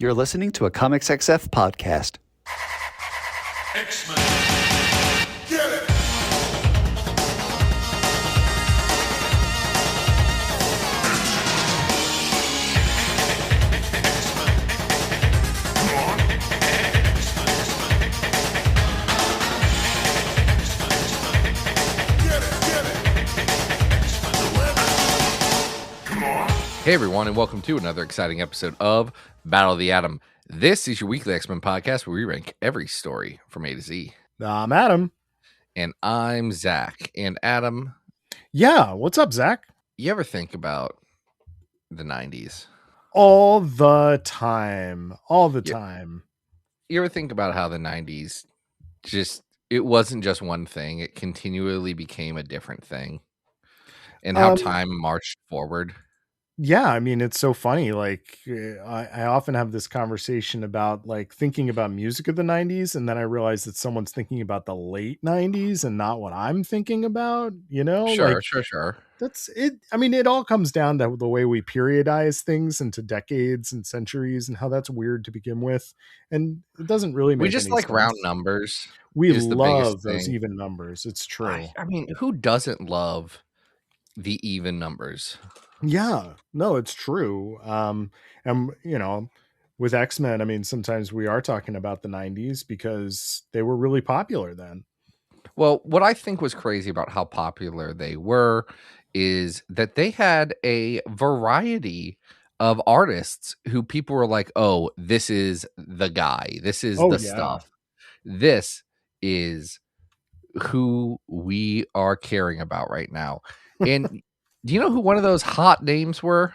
You're listening to a Comics XF podcast. X-Men. Get it! Hey everyone, and welcome to another exciting episode of Battle of the Atom. This is your weekly X-Men podcast where we rank every story from A to Z. I'm Adam. And I'm Zach. And Adam. Yeah, what's up, Zach? You ever think about the 90s? All the time. All the time. You ever think about how the 90s it wasn't just one thing, it continually became a different thing? And how time marched forward? Yeah, I mean, it's so funny. Like, I often have this conversation about like thinking about music of the 90s, and then I realize that someone's thinking about the late 90s and not what I'm thinking about, you know? Sure. That's it. I mean, it all comes down to the way we periodize things into decades and centuries and how that's weird to begin with. And it doesn't really make We just any like sense. round numbers. We is the love biggest those thing. even numbers. It's true. I mean, who doesn't love the even numbers? Yeah, no, it's true. And you know, with X-Men, I mean, sometimes we are talking about the 90s because they were really popular then. Well, what I think was crazy about how popular they were is that they had a variety of artists who people were like, oh, this is the guy. This is stuff. This is who we are caring about right now. And do you know who one of those hot names were?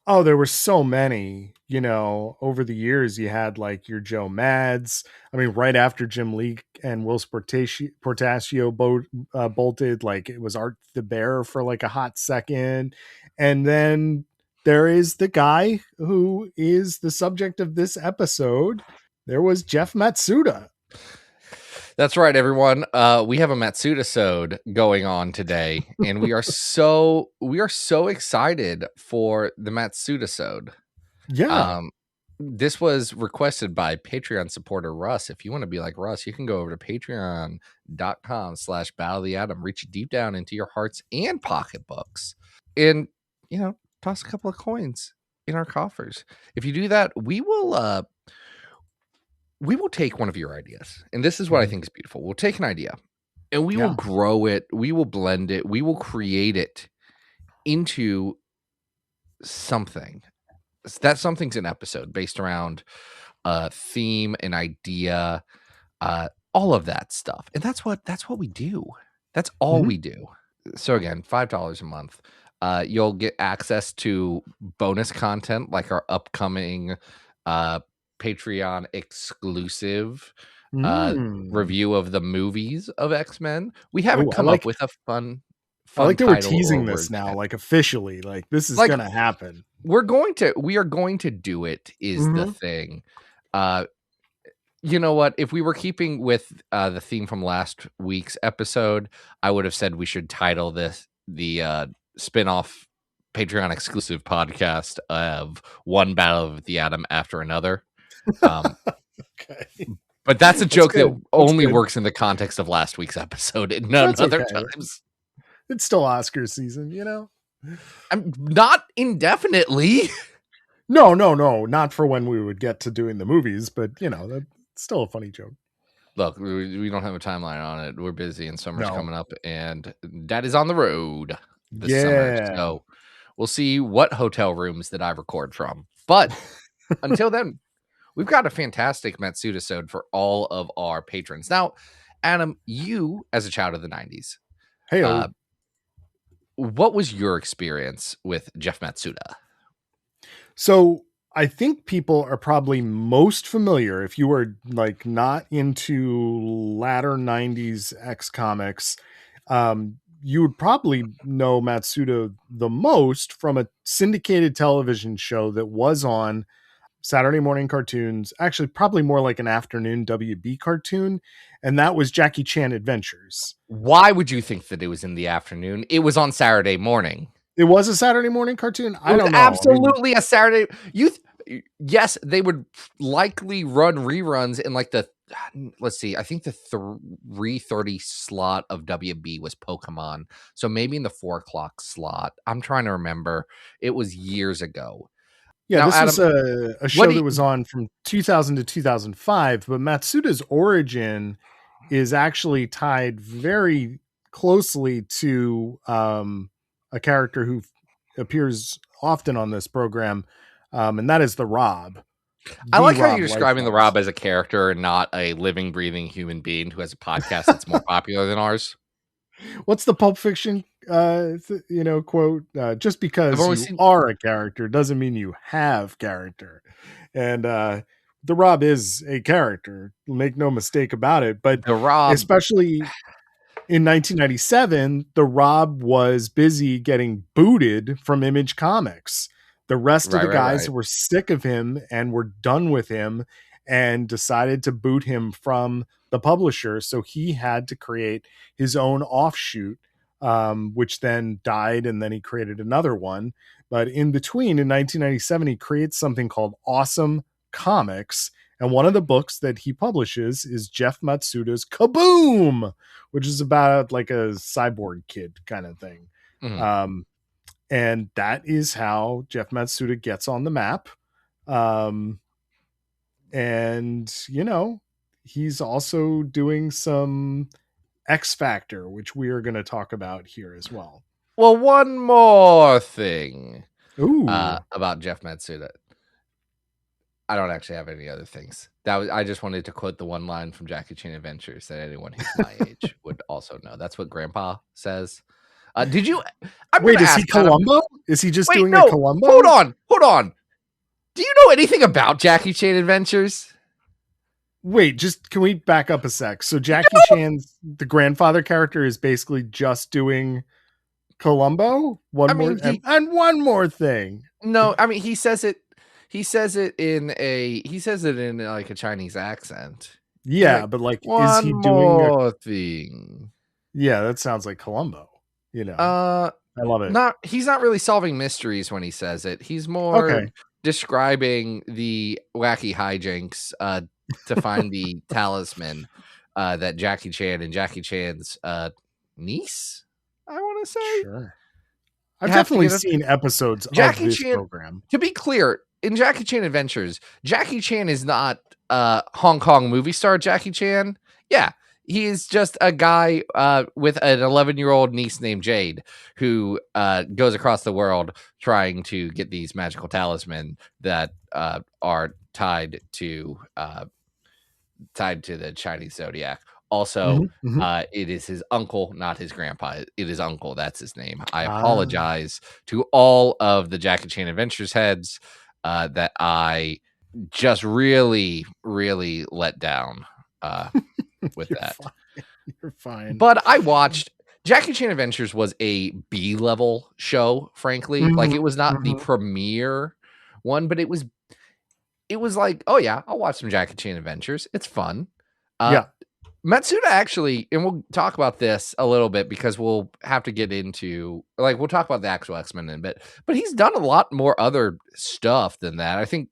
Oh, there were so many, you know, over the years. You had like your Joe Mads. I mean, right after Jim Lee and Will Portacio bolted, like it was Art the Bear for like a hot second. And then there is the guy who is the subject of this episode. There was Jeff Matsuda. That's right, everyone. We have a Matsudasode going on today, and we are so excited for the Matsudasode. Yeah. This was requested by Patreon supporter Russ. If you want to be like Russ, you can go over to patreon.com/Battle of the Atom, reach deep down into your hearts and pocketbooks, and you know, toss a couple of coins in our coffers. If you do that, we will take one of your ideas. And this is what I think is beautiful. We'll take an idea and we will grow it. We will blend it. We will create it into something. That something's an episode based around a theme, an idea, all of that stuff. And that's what we do. That's all we do. So again, $5 a month. You'll get access to bonus content like our upcoming Patreon exclusive review of the movies of X-Men. We haven't come up with a fun I like that we're teasing this now, like officially, like this is gonna happen. We are going to do it is the thing. You know what? If we were keeping with the theme from last week's episode, I would have said we should title this the spin-off Patreon exclusive podcast of One Battle of the Atom After Another. Okay. But that's a joke that only works in the context of last week's episode and none other times. It's still Oscar season, you know? I'm not indefinitely. No, not for when we would get to doing the movies, but you know, that's still a funny joke. Look, we don't have a timeline on it. We're busy and summer's coming up and Dad is on the road this summer. So we'll see what hotel rooms that I record from. But until then, we've got a fantastic Matsudasode for all of our patrons. Now, Adam, you as a child of the 90s, what was your experience with Jeff Matsuda? So I think people are probably most familiar, if you were like not into latter 90s X comics, you would probably know Matsuda the most from a syndicated television show that was on Saturday morning cartoons, actually probably more like an afternoon WB cartoon, and that was Jackie Chan Adventures. Why would you think that it was in the afternoon? It was on Saturday morning. It was a Saturday morning cartoon? I don't know. Absolutely a Saturday. yes, they would likely run reruns in like the, let's see, I think the 3:30 slot of WB was Pokemon. So maybe in the 4 o'clock slot. I'm trying to remember. It was years ago. Yeah, Now, this Adam, was a show that was on from 2000 to 2005, but Matsuda's origin is actually tied very closely to a character who appears often on this program, and that is the Rob. I like how Rob you're describing the Liefeld. Rob as a character and not a living, breathing human being who has a podcast that's more popular than ours. What's the Pulp Fiction quote? Just because you are a character doesn't mean you have character. And the Rob is a character, make no mistake about it. But the Rob, especially in 1997, the Rob was busy getting booted from Image Comics. The rest of the guys were sick of him and were done with him and decided to boot him from the publisher. So he had to create his own offshoot, which then died, and then he created another one. But in between, in 1997, he creates something called Awesome Comics. And one of the books that he publishes is Jeff Matsuda's Kaboom, which is about like a cyborg kid kind of thing. Mm-hmm. And that is how Jeff Matsuda gets on the map. And, he's also doing some X Factor, which we are going to talk about here as well. Well, one more thing about Jeff Matsuda. I don't actually have any other things. I just wanted to quote the one line from Jackie Chan Adventures that anyone who's my age would also know. That's what Grandpa says. Did you? Wait, is he Columbo? Is he just doing a Columbo? Hold on. Do you know anything about Jackie Chan Adventures? Wait, can we back up a sec? So Jackie Chan's the grandfather character is basically just doing Columbo. One more thing. No, I mean he says it in like a Chinese accent. Yeah, but like, is he doing a thing? Yeah, that sounds like Columbo. I love it. He's not really solving mysteries when he says it. He's more describing the wacky hijinks to find the talisman that Jackie Chan and Jackie Chan's niece, I want to say. Sure. I've definitely seen episodes of this program. To be clear, in Jackie Chan Adventures, Jackie Chan is not Hong Kong movie star Jackie Chan. Yeah. He is just a guy with an 11-year-old niece named Jade who goes across the world trying to get these magical talisman that are tied to the Chinese zodiac. Also, it is his uncle, not his grandpa. It is uncle. That's his name. I apologize to all of the Jackie Chan Adventures heads that I just really, really let down. With that, you're fine. But I watched Jackie Chan Adventures was a B-level show, frankly. Like it was not the premiere one, but it was like, oh yeah, I'll watch some Jackie Chan Adventures. It's fun. Matsuda actually, and we'll talk about this a little bit because we'll have to get into we'll talk about the actual X-Men in a bit, but he's done a lot more other stuff than that. I think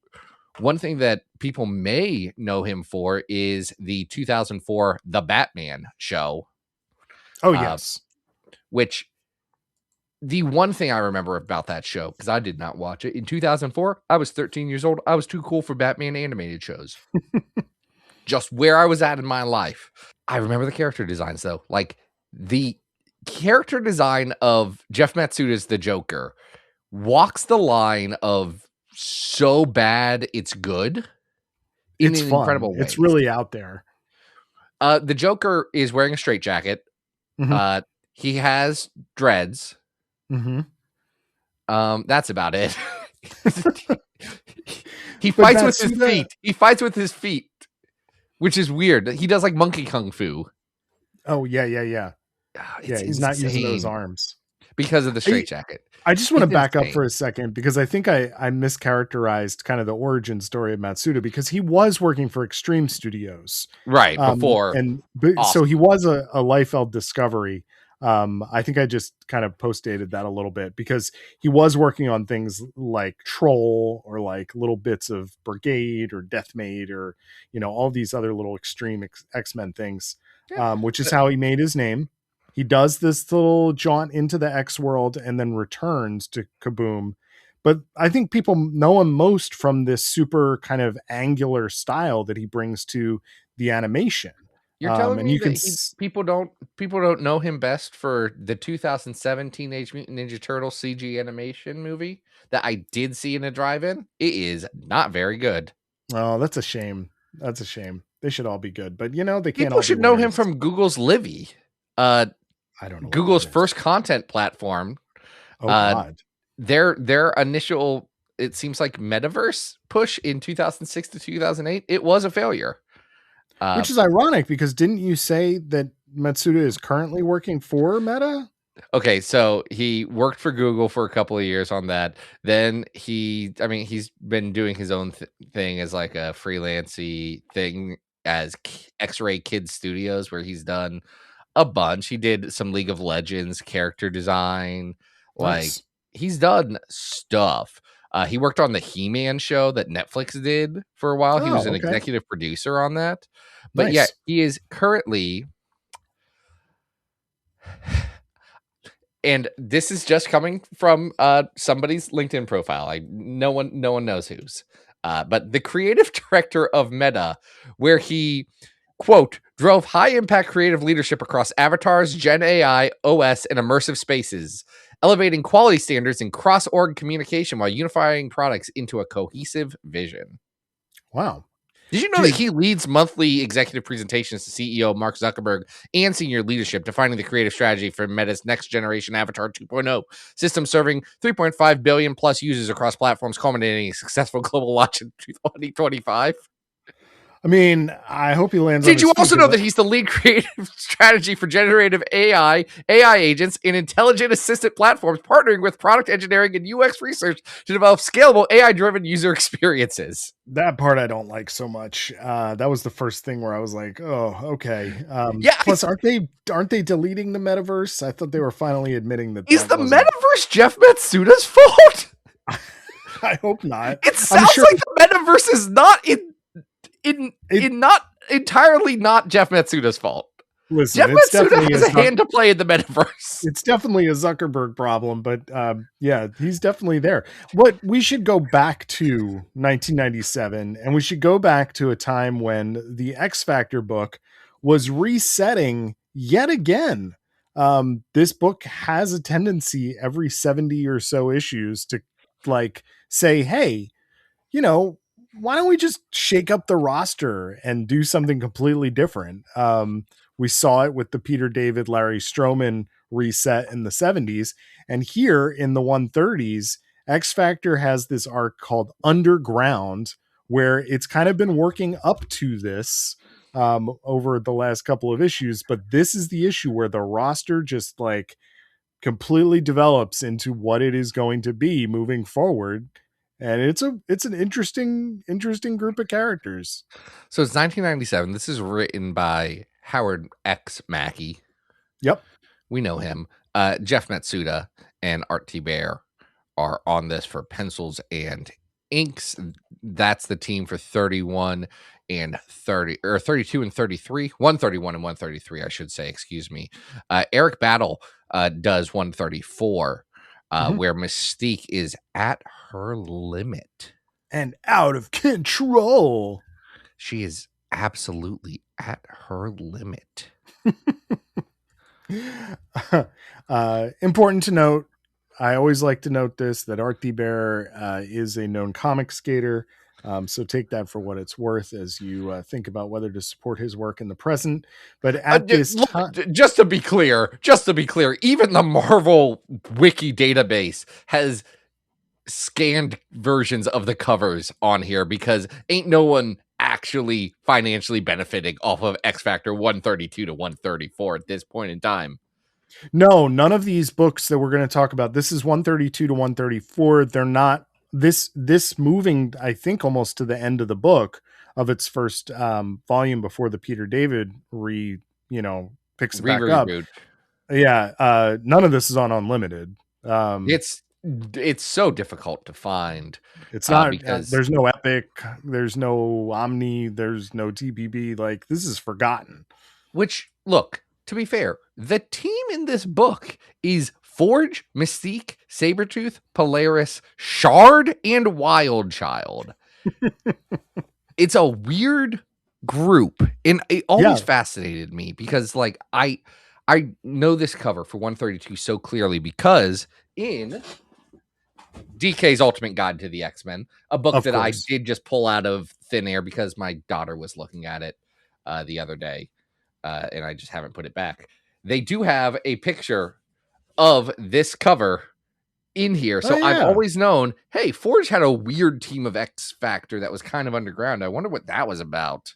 one thing that people may know him for is the 2004 The Batman show. Oh, yes. Which the one thing I remember about that show, because I did not watch it, in 2004, I was 13 years old. I was too cool for Batman animated shows. Just where I was at in my life. I remember the character designs, though. Like, the character design of Jeff Matsuda's The Joker walks the line of so bad it's good. It's fun. Incredible ways. It's really out there. The Joker is wearing a straitjacket. He has dreads. That's about it. He fights with his feet. He fights with his feet, which is weird. He does like monkey kung fu. Oh yeah. He's not using those arms because of the straitjacket. I just want to back up for a second because I think I mischaracterized kind of the origin story of Matsuda because he was working for Extreme Studios before, so he was a Liefeld discovery, I think I just kind of post-dated that a little bit because he was working on things like Troll or like little bits of Brigade or Deathmate or, all these other little extreme X-Men things, Yeah. which is how he made his name. He does this little jaunt into the X world and then returns to Kaboom. But I think people know him most from this super kind of angular style that he brings to the animation. You're telling And me you can that people don't know him best for the 2007 Teenage Mutant Ninja Turtle CG animation movie that I did see in a drive-in? It is not very good. Oh, that's a shame. That's a shame. They should all be good, but they can't People all be should know him winners. from Google's Livy, I don't know what Google's that is. first content platform. Oh God. Their initial, it seems like, metaverse push in 2006 to 2008, it was a failure. Which is ironic because didn't you say that Matsuda is currently working for Meta? Okay, so he worked for Google for a couple of years on that. Then he's been doing his own thing as like a freelancey thing as X-Ray Kids Studios, where he's done a bunch. He did some League of Legends character design. Like, Nice. he's done stuff. He worked on the He-Man show that Netflix did for a while. He was an Okay. executive producer on that. But Nice. yeah, he is currently, and this is just coming from somebody's LinkedIn profile. No one knows whose. But the creative director of Meta, where he, quote, drove high impact creative leadership across avatars, Gen AI, OS, and immersive spaces, elevating quality standards and cross org communication while unifying products into a cohesive vision. Wow. Did you know that he leads monthly executive presentations to CEO Mark Zuckerberg and senior leadership, defining the creative strategy for Meta's next generation Avatar 2.0 system, serving 3.5 billion plus users across platforms, culminating in a successful global launch in 2025? I mean, I hope he lands. Did you also know that he's the lead creative strategy for generative AI agents, and intelligent assistant platforms, partnering with product engineering and UX research to develop scalable AI-driven user experiences? That part I don't like so much. That was the first thing where I was like, "Oh, okay." Yeah. Plus, aren't they deleting the metaverse? I thought they were finally admitting that. Is the metaverse Jeff Matsuda's fault? I hope not. It sounds like the metaverse is not not entirely not Jeff Matsuda's fault. Listen, Jeff Matsuda has a hand to play in the metaverse. It's definitely a Zuckerberg problem, but yeah, he's definitely there. What we should go back to 1997, and we should go back to a time when the X Factor book was resetting yet again. This book has a tendency every 70 or so issues to like say, hey, why don't we just shake up the roster and do something completely different? We saw it with the Peter David, Larry Stroman reset in the 70s. And here in the 130s, X Factor has this arc called Underground, where it's kind of been working up to this over the last couple of issues. But this is the issue where the roster just like completely develops into what it is going to be moving forward. And it's an interesting group of characters. So it's 1997. This is written by Howard X. Mackey. Yep. We know him. Jeff Matsuda and Art T. Bear are on this for pencils and inks. That's the team for 31 and 30, or 32 and 33. 131 and 133, I should say. Excuse me. Eric Battle does 134. Where Mystique is at her limit and out of control. She is absolutely at her limit. Important to note, I always like to note this, that Art D. Bear is a known comic skater. So take that for what it's worth as you think about whether to support his work in the present. But at this time, just to be clear, even the Marvel wiki database has scanned versions of the covers on here because ain't no one actually financially benefiting off of X Factor 132 to 134 at this point in time. No, none of these books that we're going to talk about. This is 132 to 134. They're not this moving, I think, almost to the end of the book of its first volume before the Peter David picks it back up. Yeah, none of this is on Unlimited. It's so difficult to find. It's not. Because There's no Epic. There's no Omni. There's no TPB. Like, this is forgotten. which, look, to be fair, the team in this book is Forge, Mystique, Sabretooth, Polaris, Shard, and Wild Child. It's a weird group, and it always fascinated me because, like, I know this cover for 132 so clearly because in DK's Ultimate Guide to the X-Men, a book Of that course. I did just pull out of thin air because my daughter was looking at it the other day, and I just haven't put it back. They do have a picture of this cover in here. So I've always known, hey, Forge had a weird team of X Factor that was kind of underground. I wonder what that was about.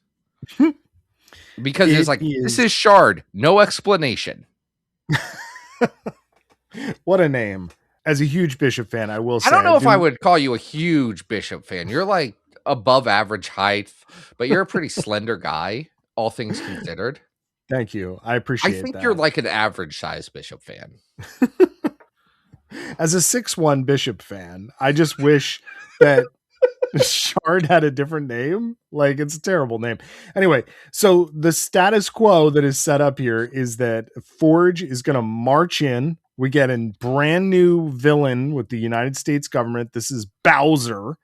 Because it's like, this is Shard. No explanation. What a name. As a huge Bishop fan, I will say. I don't know if I would call you a huge Bishop fan. You're like above average height, but you're a pretty slender guy, all things considered. Thank you. I appreciate I think that. you're like an average size Bishop fan. As a 6'1" Bishop fan, I just wish that Shard had a different name. Like, it's a terrible name. Anyway, so the status quo that is set up here is that Forge is going to march in. We get a brand new villain with the United States government. This is Bowser.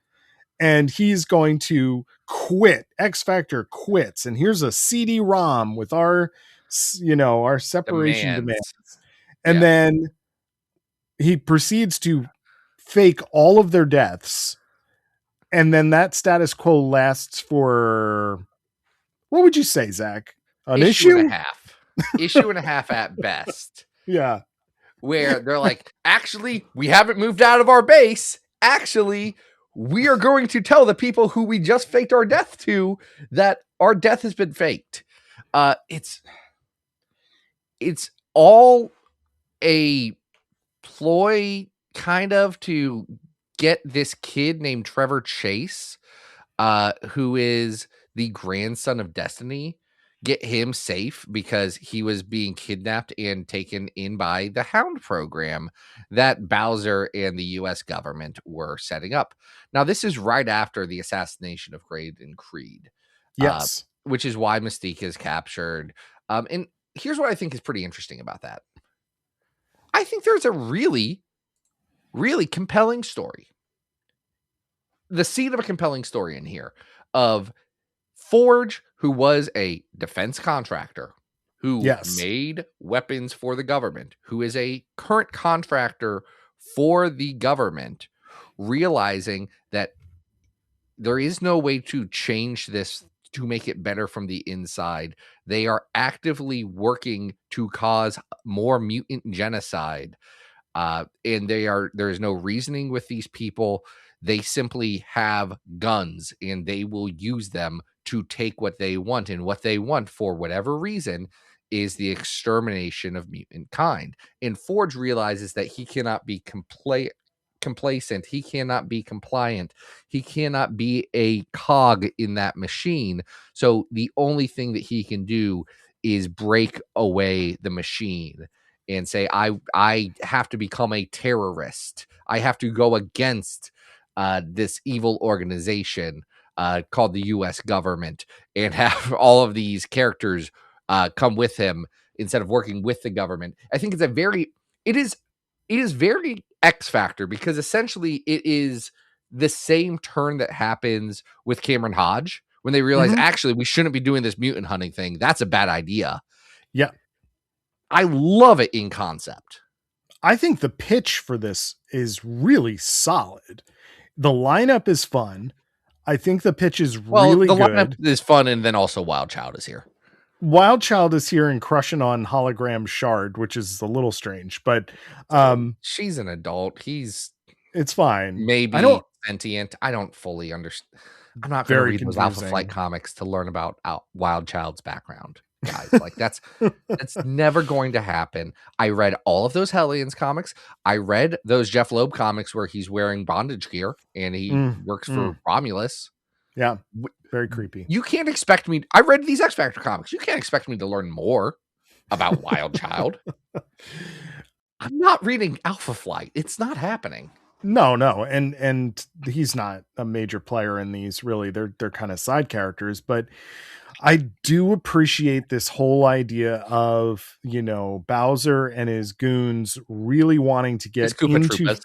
And he's going to quit. X Factor quits. And here's a CD-ROM with our separation demands. And then he proceeds to fake all of their deaths. And then that status quo lasts for, what would you say, Zach? An issue and a half. Issue and a half at best. Yeah. Where they're like, actually, we haven't moved out of our base. Actually, we are going to tell the people who we just faked our death to that our death has been faked. It's all a ploy kind of to get this kid named Trevor Chase, who is the grandson of Destiny, get him safe because he was being kidnapped and taken in by the Hound program that Bowser and the US government were setting up. Now, this is right after the assassination of Graydon Creed. Yes. Which is why Mystique is captured. And here's what I think is pretty interesting about that. I think there's a really, really compelling story. The seed of a compelling story in here of Forge, who was a defense contractor, who made weapons for the government, who is a current contractor for the government, realizing that there is no way to change this to make it better from the inside. They are actively working to cause more mutant genocide. And there is no reasoning with these people. They simply have guns and they will use them to take what they want. And what they want, for whatever reason, is the extermination of mutant kind. And Forge realizes that he cannot be complacent. He cannot be compliant. He cannot be a cog in that machine. So the only thing that he can do is break away the machine and say, I have to become a terrorist. I have to go against this evil organization called the U.S. government and have all of these characters come with him instead of working with the government. I think it is very X Factor because essentially it is the same turn that happens with Cameron Hodge when they realize, actually, we shouldn't be doing this mutant hunting thing. That's a bad idea. Yeah. I love it in concept. I think the pitch for this is really solid. The lineup is fun. I think the pitch is really good. The lineup is fun, and then also Wild Child is here. Wild Child is here and crushing on hologram Shard, which is a little strange, but she's an adult. It's fine. Maybe sentient. I don't fully understand. I'm not going to read those Alpha Flight comics to learn about Wild Child's background, guys. Like that's never going to happen. I read all of those Hellions comics. I read those Jeff Loeb comics where he's wearing bondage gear and he works for Romulus. Yeah, very creepy. You can't expect me. I read these X Factor comics. You can't expect me to learn more. about Wild Child. I'm not reading Alpha Flight. It's not happening. No, and he's not a major player in these, really. They're kind of side characters, but I do appreciate this whole idea of, Bowser and his goons really wanting to It's get Koopa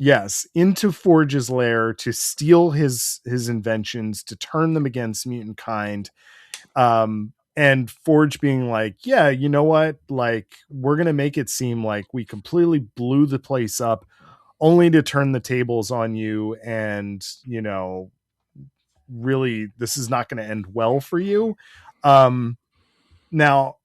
Troopas. into Forge's lair to steal his inventions, to turn them against mutant kind. And Forge being like, yeah, you know what? Like, we're going to make it seem like we completely blew the place up only to turn the tables on you. And, really, this is not going to end well for you. Now,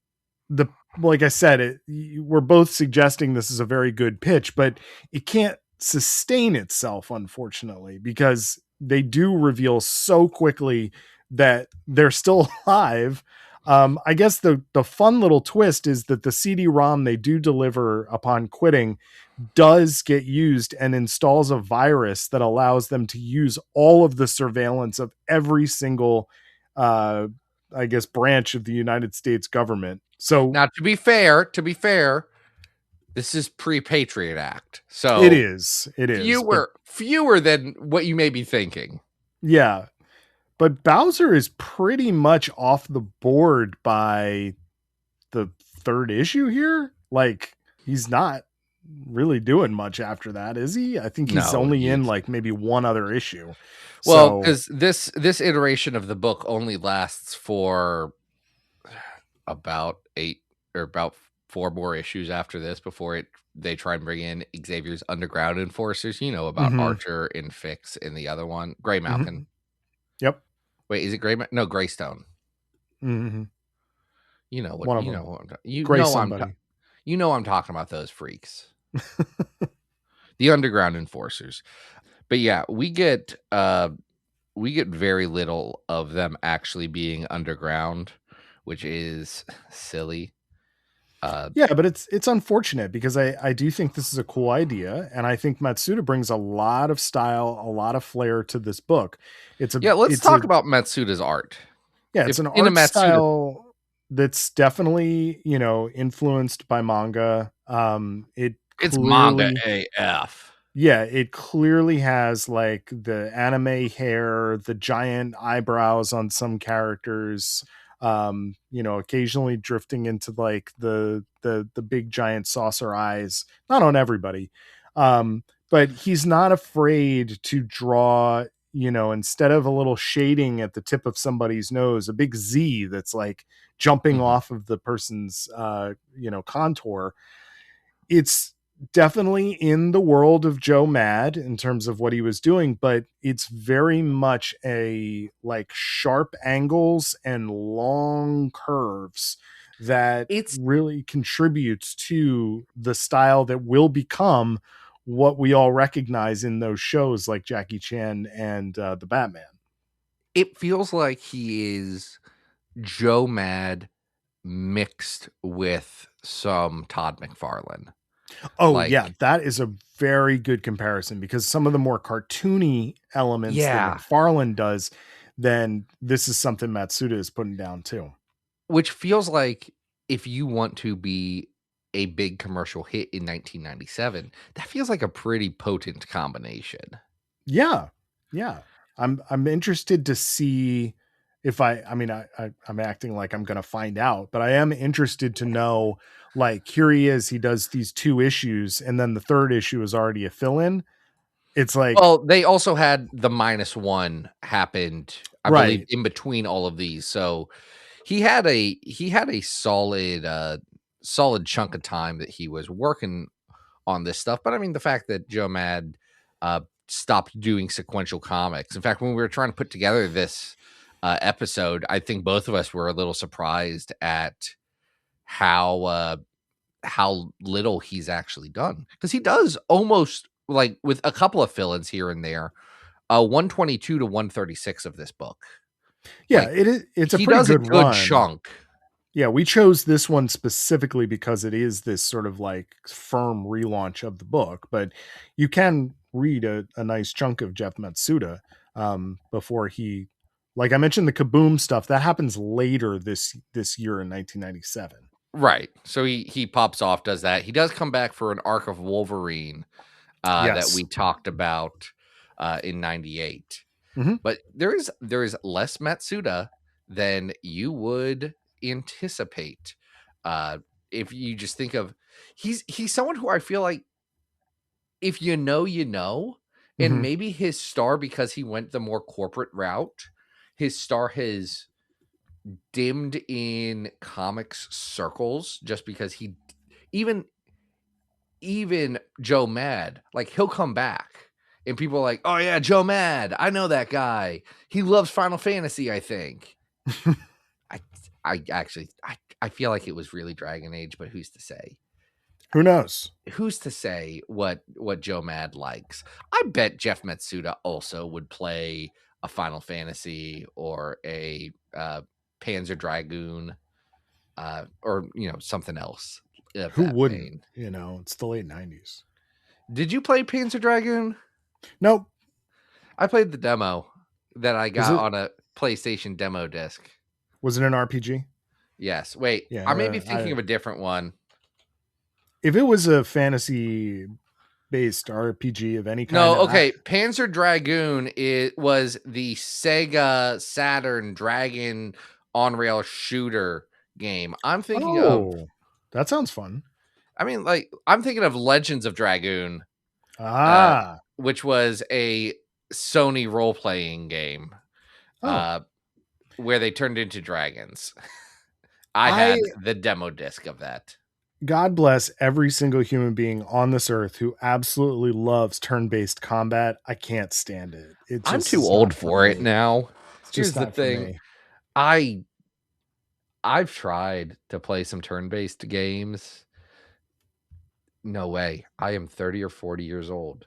like I said, we're both suggesting this is a very good pitch, but it can't sustain itself, unfortunately, because they do reveal so quickly that they're still alive. I guess the fun little twist is that the CD-ROM they do deliver upon quitting does get used and installs a virus that allows them to use all of the surveillance of every single I guess branch of the United States government. So Now, to be fair, this is pre-Patriot Act, so it is. fewer than what you may be thinking. Yeah, but Bowser is pretty much off the board by the third issue here. Like, he's not really doing much after that, is he? I think he's only in like maybe one other issue. Well, because this iteration of the book only lasts for about 4 more issues after this before they try and bring in Xavier's underground enforcers. About Archer and Fix in the other one, Gray Malkin. Yep. Wait, is it Gray? No, Greystone. Mm-hmm. You know what? One of You them. know what? You Gray know somebody. I'm talking about those freaks. The underground enforcers. But yeah, we get very little of them actually being underground, which is silly. Yeah, but it's unfortunate because I do think this is a cool idea, and I think Matsuda brings a lot of style, a lot of flair to this book. Let's talk about Matsuda's art. Yeah, it's an art style that's definitely, influenced by manga. It's manga AF. Yeah, it clearly has like the anime hair, the giant eyebrows on some characters, occasionally drifting into like the big giant saucer eyes, not on everybody. But he's not afraid to draw, instead of a little shading at the tip of somebody's nose, a big Z that's like jumping off of the person's contour. It's definitely in the world of Joe Mad in terms of what he was doing, but it's very much a like sharp angles and long curves that really contributes to the style that will become what we all recognize in those shows like Jackie Chan and the Batman. It feels like he is Joe Mad mixed with some Todd McFarlane. Oh, yeah, that is a very good comparison because some of the more cartoony elements that McFarlane does, then this is something Matsuda is putting down too. Which feels like if you want to be a big commercial hit in 1997, that feels like a pretty potent combination. Yeah. Yeah. I'm interested to see if I'm acting like I'm going to find out, but I am interested to know, like, here he is, he does these 2 issues and then the third issue is already a fill-in. It's like, well, they also had the -1 happened, I believe, in between all of these. So he had a solid chunk of time that he was working on this stuff. But I mean, the fact that Joe Mad stopped doing sequential comics. In fact, when we were trying to put together this episode, I think both of us were a little surprised at how little he's actually done, because he does almost, like, with a couple of fill-ins here and there, 122 to 136 of this book. Yeah, like, it's a pretty good run. Chunk. Yeah, we chose this one specifically because it is this sort of like firm relaunch of the book, but you can read a nice chunk of Jeff Matsuda before he, like I mentioned, the Kaboom stuff that happens later this year in 1997. Right. So he pops off, does that. He does come back for an arc of Wolverine that Yes. we talked about in 98. Mhm. But there is less Matsuda than you would anticipate. If you just think of he's someone who I feel like if you know, you know, and Mhm. maybe his star because he went the more corporate route, his star has dimmed in comics circles just because he even Joe Mad, like he'll come back and people are like, "Oh yeah, Joe Mad. I know that guy. He loves Final Fantasy, I think." I I feel like it was really Dragon Age, but who's to say? Who knows? Who's to say what Joe Mad likes? I bet Jeff Matsuda also would play a Final Fantasy or a Panzer Dragoon or something else of Who that wouldn't? vein. It's the late 90s. Did you play Panzer Dragoon? Nope. I played the demo that I Was got it on a PlayStation demo disc. was it an RPG? Yes. Wait, Yeah, I may be thinking of a different one. If it was a fantasy based RPG of any kind. No, okay. Panzer Dragoon was the Sega Saturn Dragon on rail shooter game. I'm thinking of that sounds fun. I'm thinking of Legends of Dragoon, which was a Sony role playing game where they turned into dragons. I had the demo disc of that. God bless every single human being on this earth who absolutely loves turn-based combat. I can't stand it. I'm too old for it now. Here's the thing. I've tried to play some turn-based games. No way. I am 30 or 40 years old.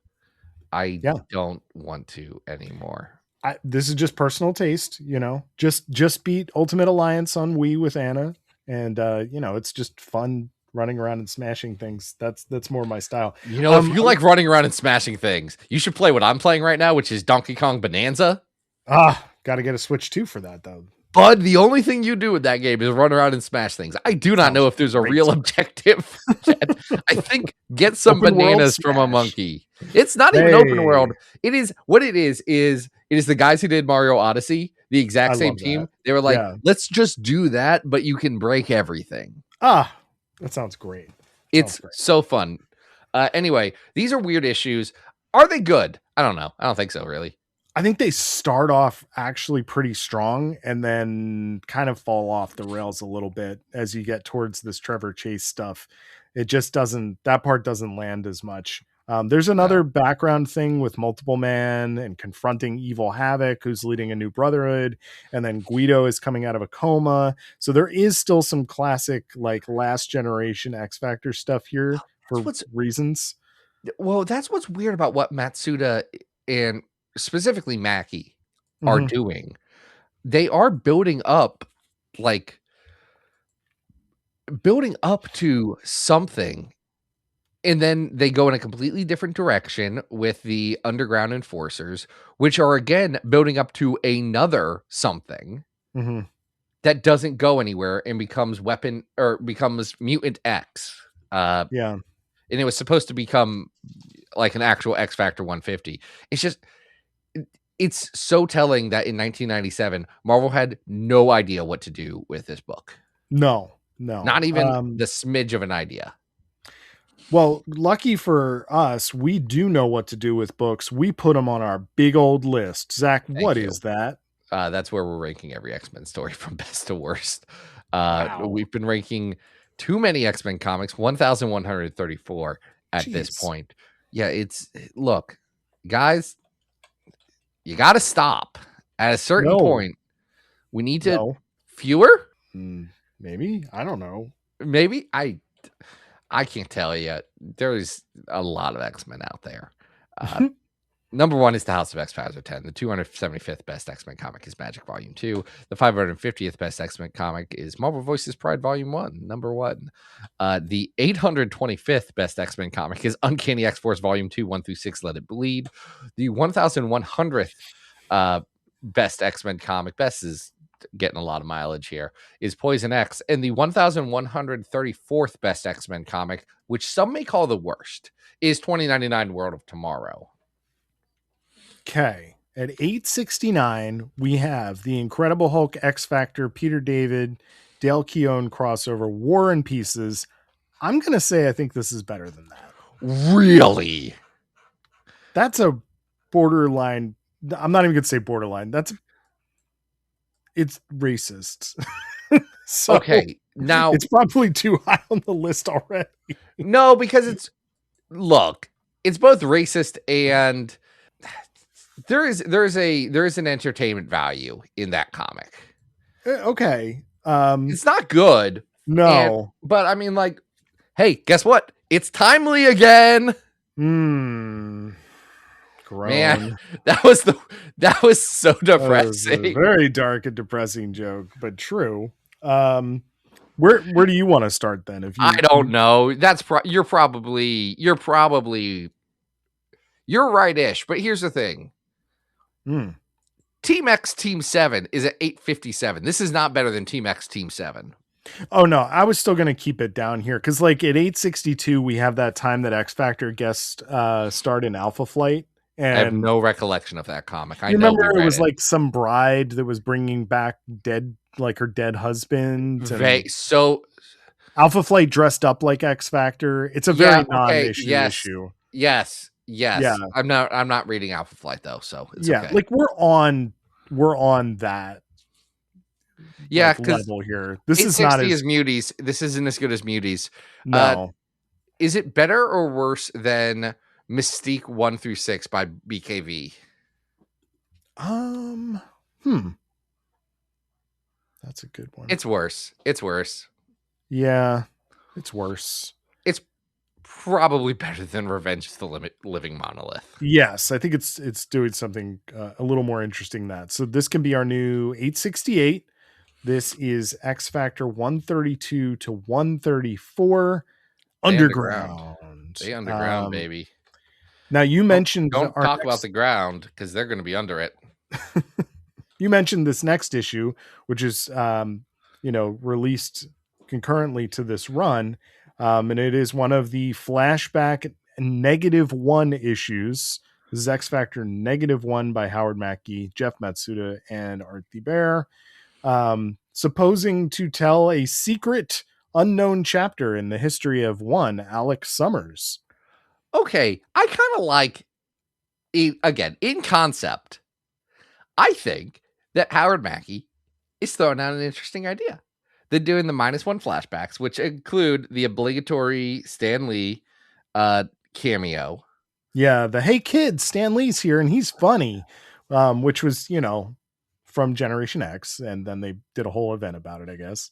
I don't want to anymore. This is just personal taste, just beat Ultimate Alliance on Wii with Anna. And, it's just fun running around and smashing things. That's more my style. If you like running around and smashing things, you should play what I'm playing right now, which is Donkey Kong Bonanza. Got to get a Switch 2 for that, though. Bud, the only thing you do with that game is run around and smash things. I do not know if there's a real objective. I think get some bananas from a monkey. It's not even open world. It is what it is the guys who did Mario Odyssey, the exact same team. That. They were like, let's just do that, but you can break everything. That sounds great. It's so fun. Anyway, these are weird issues. Are they good? I don't know. I don't think so, really. I think they start off actually pretty strong and then kind of fall off the rails a little bit as you get towards this Trevor Chase stuff. It just that part doesn't land as much. There's another background thing with Multiple Man and confronting evil Havoc, who's leading a new brotherhood. And then Guido is coming out of a coma. So there is still some classic, like last generation X Factor stuff here for reasons. Well, that's what's weird about what Matsuda and specifically Mackie are doing. They are building up to something, and then they go in a completely different direction with the underground enforcers, which are again building up to another something that doesn't go anywhere and becomes Mutant X. And it was supposed to become like an actual X Factor 150. It's so telling that in 1997, Marvel had no idea what to do with this book. No. Not even the smidge of an idea. Well, lucky for us, we do know what to do with books. We put them on our big old list. Zach, what is that? That's where we're ranking every X-Men story from best to worst. We've been ranking too many X-Men comics, 1,134 at this point. Yeah, look, guys, you got to stop at a certain point. We need to fewer. Maybe. I don't know. Maybe I can't tell you. There's a lot of X-Men out there. Number one is the House of X Factor 10. The 275th best X-Men comic is Magic Volume 2. The 550th best X-Men comic is Marvel Voices Pride Volume 1, number 1. The 825th best X-Men comic is Uncanny X-Force Volume 2, 1 through 6, Let It Bleed. The 1100th best X-Men comic, best is just getting a lot of mileage here, is Poison X, and the 1134th best X-Men comic, which some may call the worst, is 2099 World of Tomorrow. Okay. At 869, we have the Incredible Hulk, X Factor, Peter David, Dale Keown crossover, War and Pieces. I'm going to say I think this is better than that. Really? That's a borderline. I'm not even going to say borderline. It's racist. So Okay, now it's probably too high on the list already. no, because it's both racist and there is an entertainment value in that comic. Okay. It's not good. No. But I mean, like, hey, guess what? It's timely again. Grown. Man, that was so depressing. That was a very dark and depressing joke, but true. Where do you want to start then? If you, I don't know. You're right-ish. But here's the thing. Team X Team 7 is at 857. This is not better than Team X Team 7. Oh no, I was still going to keep it down here because, like, at 862 we have that time that X Factor guest starred in Alpha Flight. And I have no recollection of that comic. I remember it was like some bride that was bringing back her dead husband. So Alpha Flight dressed up like X Factor. It's a very non-issue issue. Yes. Yeah. I'm not reading Alpha Flight though, so it's okay. Like we're on that. Yeah, like, level here. This is not as Muties. This isn't as good as Muties. No. Is it better or worse than Mystique 1-6 by BKV? That's a good one. It's worse. Yeah, it's worse. It's probably better than Revenge of the Living Monolith. Yes, I think it's doing something a little more interesting than that. So this can be our new 868. This is X Factor 132 to 134. Underground. Stay underground, baby. Now you mentioned don't talk about the ground because they're going to be under it. You mentioned this next issue, which is released concurrently to this run, and it is one of the flashback -1 issues. This is X Factor -1 by Howard Mackie, Jeff Matsuda, and Art the Bear, supposing to tell a secret unknown chapter in the history of one Alex Summers. Okay, I kind of like it again in concept. I think that Howard Mackie is throwing out an interesting idea. They're doing the -1 flashbacks, which include the obligatory Stan Lee cameo. Yeah, the hey kids, Stan Lee's here and he's funny, which was from Generation X, and then they did a whole event about it, I guess.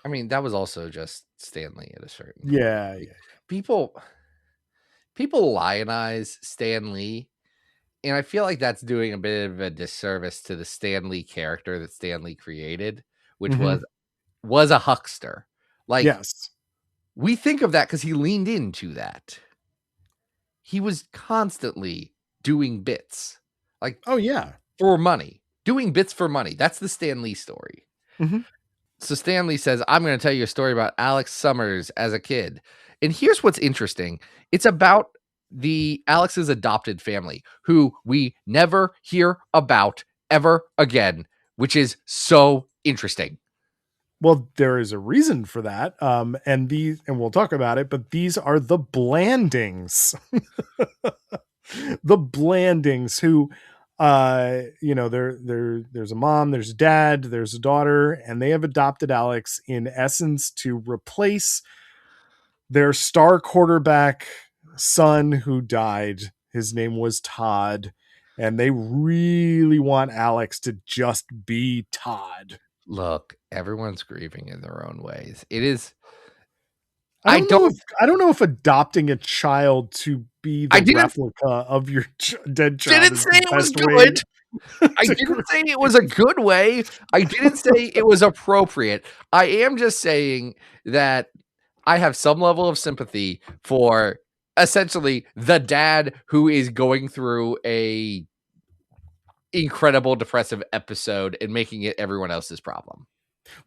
I mean, that was also just Stan Lee at a certain point. Yeah. People lionize Stan Lee, and I feel like that's doing a bit of a disservice to the Stan Lee character that Stan Lee created, which was a huckster. Like, yes, we think of that because he leaned into that. He was constantly doing bits, like, oh yeah, for money, doing bits for money. That's the Stan Lee story. So Stan Lee says, I'm going to tell you a story about Alex Summers as a kid. And here's what's interesting. It's about Alex's adopted family, who we never hear about ever again, which is so interesting. Well, there is a reason for that. And we'll talk about it, but these are the Blandings. The Blandings who, there's a mom, there's a dad, there's a daughter, and they have adopted Alex in essence to replace their star quarterback son who died. His name was Todd, and they really want Alex to just be Todd. Look, everyone's grieving in their own ways. It is. I don't know if adopting a child to be the replica of your dead child. Didn't say it was good. I didn't say it was a good way. I didn't say it was appropriate. I am just saying that I have some level of sympathy for essentially the dad who is going through a incredible depressive episode and making it everyone else's problem.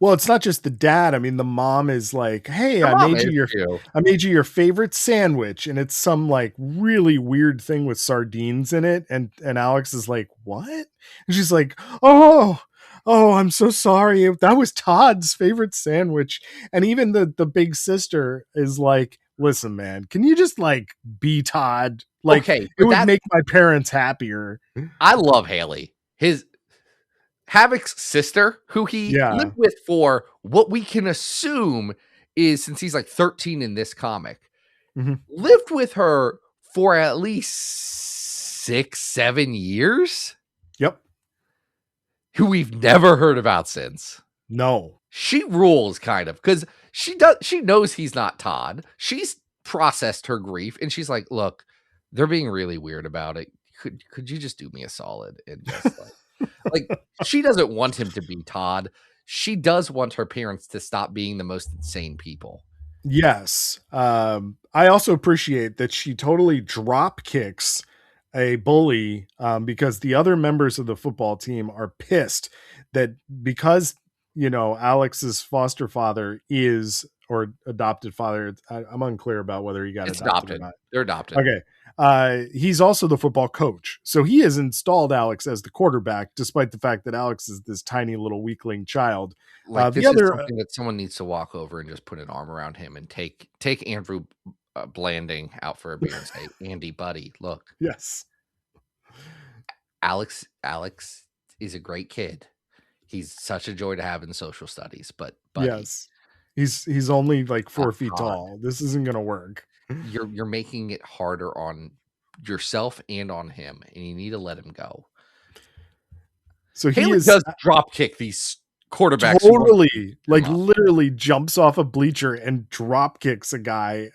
Well, it's not just the dad. I mean, the mom is like, "Hey, Her I mom made you is your too. I made you your favorite sandwich," and it's some like really weird thing with sardines in it, and Alex is like, "What?" And she's like, "Oh, oh, I'm so sorry. That was Todd's favorite sandwich." And even the big sister is like, "Listen, man, can you just like be Todd? Like, Okay, it but would make my parents happier." I love Haley. His Havoc's sister, who he Yeah. lived with for what we can assume is since he's like 13 in this comic, Mhm. lived with her for at least 6, 7 years, Yep. who we've never heard about since. No. She rules kind of because she knows he's not Todd. She's processed her grief and she's like, look, they're being really weird about it. Could you just do me a solid and just like she doesn't want him to be Todd. She does want her parents to stop being the most insane people. Yes. I also appreciate that she totally drop kicks a bully because the other members of the football team are pissed that because, Alex's foster father is or adopted father. I'm unclear about whether he got It's adopted or adopted. not. They're adopted. Okay. He's also the football coach. So he has installed Alex as the quarterback, despite the fact that Alex is this tiny little weakling child. Like The this is other, something that someone needs to walk over and just put an arm around him and take Andrew Blanding out for a beer and say, Andy, buddy, look, yes. Alex is a great kid. He's such a joy to have in social studies, but buddy, Yes. He's only like 4 feet Todd. tall. This isn't gonna work. You're making it harder on yourself and on him, and you need to let him go. So he Haley is does drop kick these quarterbacks. totally like up. literally jumps off a bleacher and drop kicks a guy.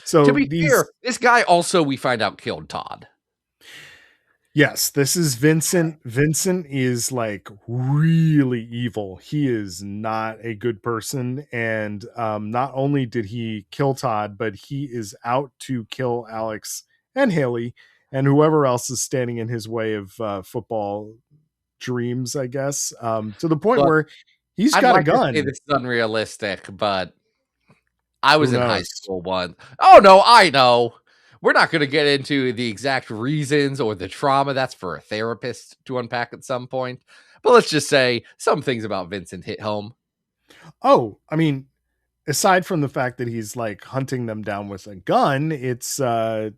So To be these fair, this guy also we find out killed Todd. Yes, this is Vincent. Vincent is like really evil. He is not a good person. And not only did he kill Todd, but he is out to kill Alex and Haley and whoever else is standing in his way of football dreams, I guess. To the point Look, where he's I'd got like a to gun. say this is unrealistic, but I was Who in high knows? school once. Oh no, I know. We're not going to get into the exact reasons or the trauma. That's for a therapist to unpack at some point. But let's just say some things about Vincent hit home. Oh, I mean, aside from the fact that he's like hunting them down with a gun, it's No,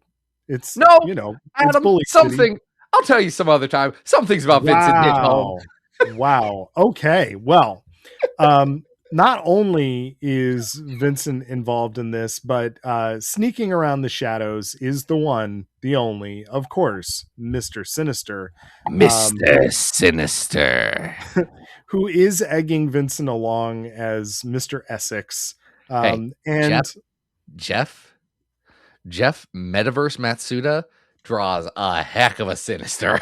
it's Adam, bully city. something. I'll tell you some other time. Some things about Vincent hit home. Wow. Okay. Well, not only is Vincent involved in this, but sneaking around the shadows is the one, the only, of course, Mr. Sinister. Mr. Sinister. Who is egging Vincent along as Mr. Essex. Hey, and Jeff Metaverse Matsuda draws a heck of a Sinister.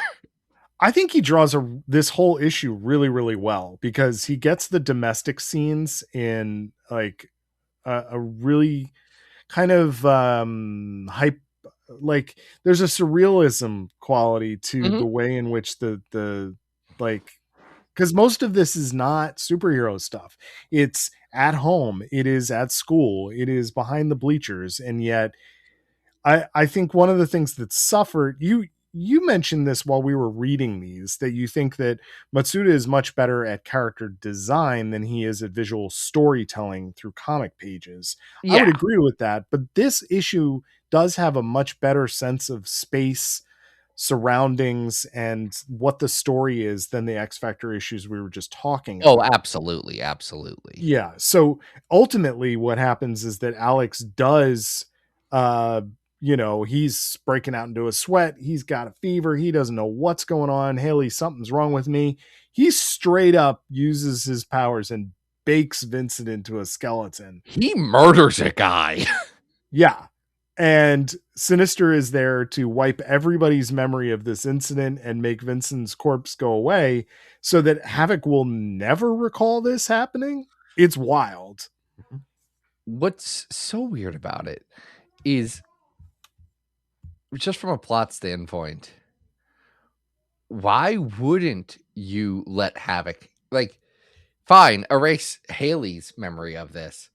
I think he draws this whole issue really, really well because he gets the domestic scenes in like a really kind of hype. Like there's a surrealism quality to the way in which the like, because most of this is not superhero stuff. It's at home. It is at school. It is behind the bleachers. And yet I think one of the things that suffered, you mentioned this while we were reading these, that you think that Matsuda is much better at character design than he is at visual storytelling through comic pages. Yeah. I would agree with that, but this issue does have a much better sense of space, surroundings, and what the story is than the X Factor issues we were just talking about. Oh, absolutely. Absolutely. Yeah. So ultimately what happens is that Alex does he's breaking out into a sweat. He's got a fever. He doesn't know what's going on. Haley, something's wrong with me. He straight up uses his powers and bakes Vincent into a skeleton. He murders a guy. Yeah. And Sinister is there to wipe everybody's memory of this incident and make Vincent's corpse go away so that Havoc will never recall this happening. It's wild. What's so weird about it is just from a plot standpoint, why wouldn't you let Havoc, like, fine, erase Haley's memory of this.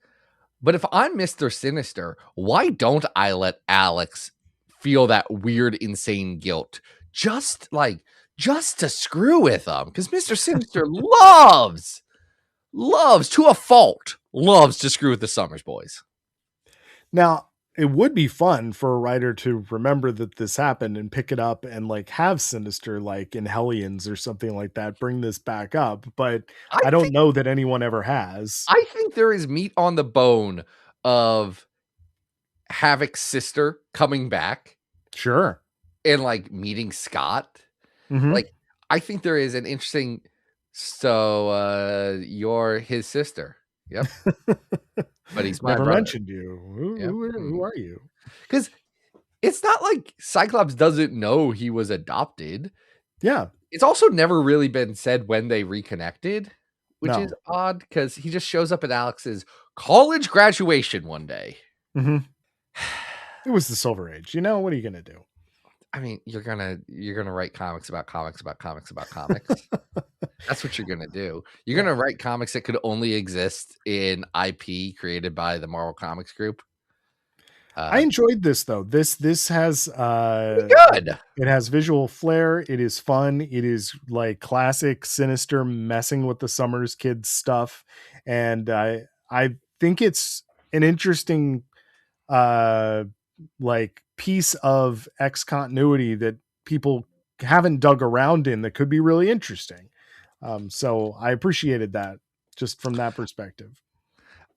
But if I'm Mr. Sinister, why don't I let Alex feel that weird, insane guilt? Just to screw with him. Because Mr. Sinister loves to a fault, loves to screw with the Summers boys. Now, it would be fun for a writer to remember that this happened and pick it up and like have Sinister, like in Hellions or something like that, bring this back up. But I don't know that anyone ever has. I think there is meat on the bone of Havoc's sister coming back. Sure. And like meeting Scott. Mm-hmm. Like, I think there is an interesting, so you're his sister. Yep. But he's my never brother. Mentioned you. Who are you? Because it's not like Cyclops doesn't know he was adopted. Yeah. It's also never really been said when they reconnected, which is odd because he just shows up at Alex's college graduation one day. Mm-hmm. It was the Silver Age. You know, what are you gonna do? I mean, you're gonna write comics about comics about comics about comics. That's what you're gonna do. You're gonna write comics that could only exist in IP created by the Marvel Comics Group. I enjoyed this though. This has good. It has visual flair. It is fun. It is like classic Sinister messing with the Summers kids stuff, and I think it's an interesting like piece of X continuity that people haven't dug around in that could be really interesting. So I appreciated that just from that perspective.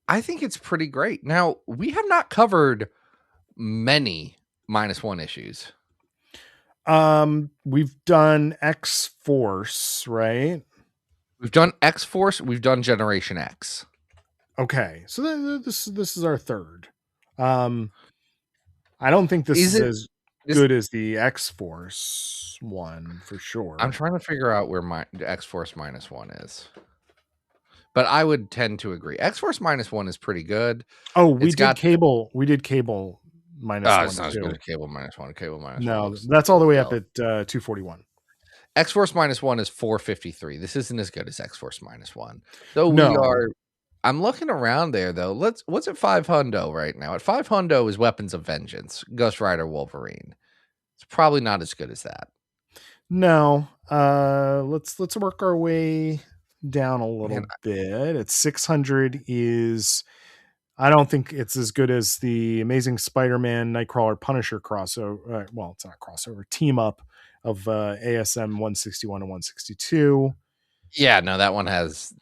I think it's pretty great. Now, we have not covered many -1 issues. We've done X-Force, right? We've done X-Force, we've done Generation X. Okay. So this is our third. I don't think this is as good as the X-Force one for sure. I'm trying to figure out where my X-Force -1 is. But I would tend to agree. X-Force -1 is pretty good. Oh, we did Cable -1. It's not as good as Cable -1. Cable -1. No, that's all the way up at 241. X-Force -1 is 453. This isn't as good as X-Force -1. Though I'm looking around there though. What's at $500 right now? At $500 is Weapons of Vengeance, Ghost Rider Wolverine. It's probably not as good as that. No. Let's work our way down a little bit. At 600 is, I don't think it's as good as the Amazing Spider-Man Nightcrawler Punisher crossover. Well, it's not crossover, team up of ASM 161 and 162. Yeah, no, that one has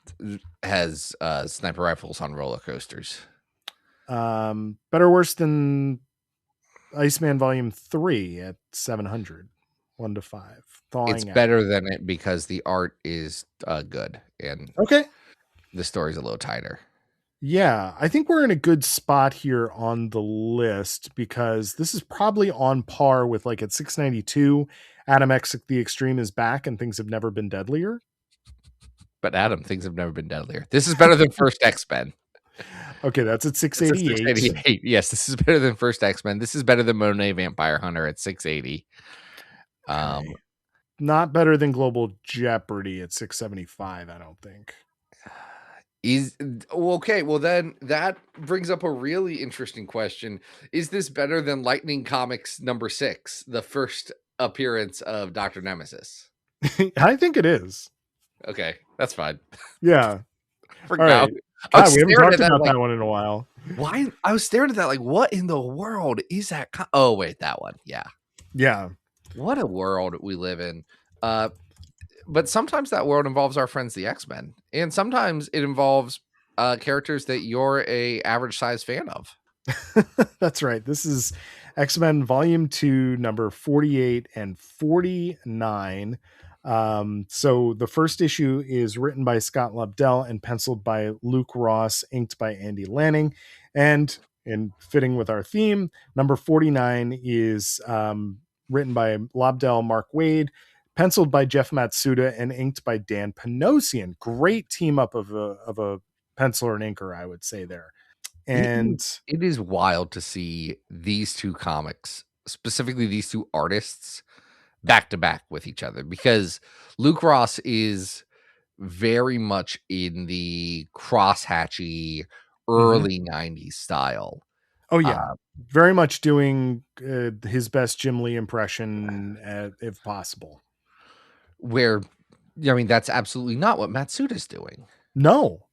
sniper rifles on roller coasters. Better or worse than Iceman Volume 3 at 700, 1 to 5. It's better than it because the art is good and the story's a little tighter. Yeah, I think we're in a good spot here on the list because this is probably on par with, like, at 692, Adam X The Extreme is back and things have never been deadlier. But Adam, things have never been deadlier. This is better than First X-Men. Okay, that's at 688. 688. Yes, this is better than First X-Men. This is better than Monet Vampire Hunter at 680. Not better than Global Jeopardy at 675, I don't think. Okay, well then that brings up a really interesting question. Is this better than Lightning Comics #6, the first appearance of Dr. Nemesis? I think it is. Okay, that's fine. Yeah. All right. God, we haven't talked about that one in a while. Why? I was staring at that like, what in the world is that? Oh, wait, that one. Yeah. Yeah. What a world we live in. But sometimes that world involves our friends, the X-Men. And sometimes it involves characters that you're a average size fan of. That's right. This is X-Men Volume 2, number 48 and 49. So the first issue is written by Scott Lobdell and penciled by Luke Ross, inked by Andy Lanning. And in fitting with our theme, number 49 is written by Lobdell, Mark Waid, penciled by Jeff Matsuda, and inked by Dan Panosian. Great team up of a penciler and inker, I would say there. And it is wild to see these two comics, specifically these two artists, back to back with each other, because Luke Ross is very much in the crosshatchy early 90s style. Oh yeah, very much doing his best Jim Lee impression if possible. Where, I mean, that's absolutely not what Matsuda's doing. No.